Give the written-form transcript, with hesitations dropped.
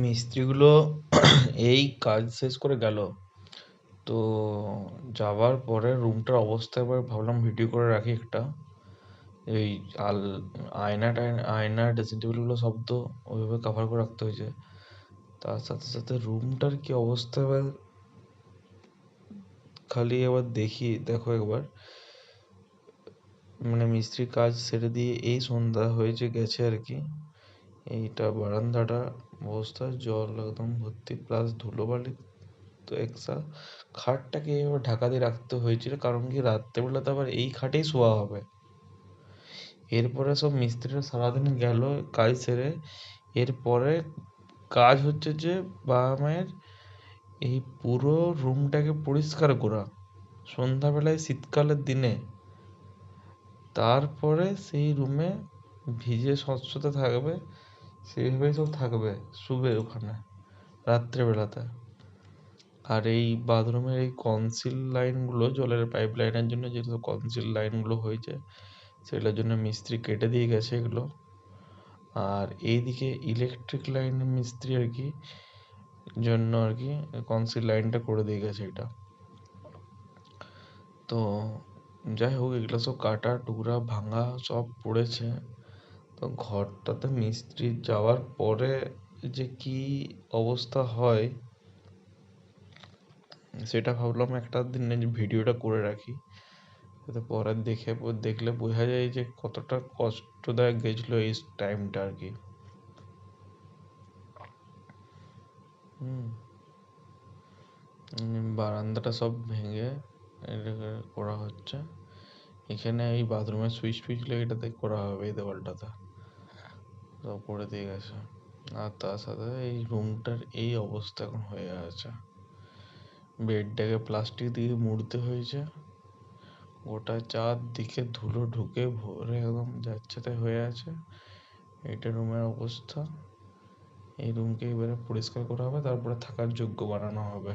মিস্ত্রিগুলো এই কাজ শেষ করে গেল। তো যাওয়ার পরে রুমটার অবস্থা এবার ভাবলাম ভিডিও করে রাখি একটা। এই আল আয়না টায়না আয়না ড্রেসিং টেবিলগুলো সব তো ওইভাবে কাভার করে রাখতে হয়েছে। তার সাথে সাথে রুমটার কি অবস্থা এবার খালি এবার দেখো একবার। মানে মিস্ত্রির কাজ সেরে দিয়ে এই সন্ধ্যা হয়েছে গেছে আর কি। এইটা বারান্দাটা অবস্থা জল একদম ভর্তি প্লাস ধুলোবালি। তো এক্সট্রা খাটটাকে এবার ঢাকা দিয়ে রাখতে হয়েছিল, কারণ কি রাত্রেবেলা তো আবার এই খাটেই শোয়া হবে। এরপরে সব মিস্ত্রিরা সারাদিন গেল কাজ সেরে। এরপরে কাজ হচ্ছে যে বাবা মায়ের এই পুরো রুমটাকে পরিষ্কার করা সন্ধ্যাবেলায় শীতকালের দিনে। তারপরে সেই রুমে ভিজে স্বচ্ছতা থাকবে, সেইভাবেই সব থাকবে, শুবে ওখানে রাত্রেবেলাতে। আর এই বাথরুমের এই কনসিল লাইনগুলো, জলের পাইপ লাইনের জন্য যেগুলো কনসিল লাইনগুলো হয়েছে সেগুলোর জন্য মিস্ত্রি কেটে দিয়ে গেছে এগুলো। আর এইদিকে ইলেকট্রিক লাইনের মিস্ত্রি আর কি জন্য আর কি কনসিল লাইনটা করে দিয়ে গেছে এটা। তো যাই হোক, এগুলো সব কাটা টুকরা ভাঙা সব পড়েছে। তো ঘরটাতে মিস্ত্রি যাওয়ার পরে যে কি অবস্থা হয় সেটা ভাবলাম একটা দিন ভিডিওটা করে রাখি, যাতে পরে দেখলে বোঝা যায় যে কতটা কষ্টদায়ক গেছিল এই টাইমটা আর কি। বারান্দাটা সব ভেঙে এটাকে করা হচ্ছে। এখানে এই বাথরুমের সুইচ ফুইচগুলো এটাতে করা হবে, এই দেওয়ালটাতে সব করে দিয়ে গেছে। আর তার সাথে এই রুমটার এই অবস্থা এখন হয়ে আছে। বেডটাকে প্লাস্টিক দিয়ে মুড়তে হয়েছে, গোটা চারদিকে ধুলো ঢুকে ভরে একদম যাচ্ছে তাই হয়ে আছে। এটা রুমের অবস্থা। এই রুমকে এবারে পরিষ্কার করা হবে, তারপরে থাকার যোগ্য বানানো হবে।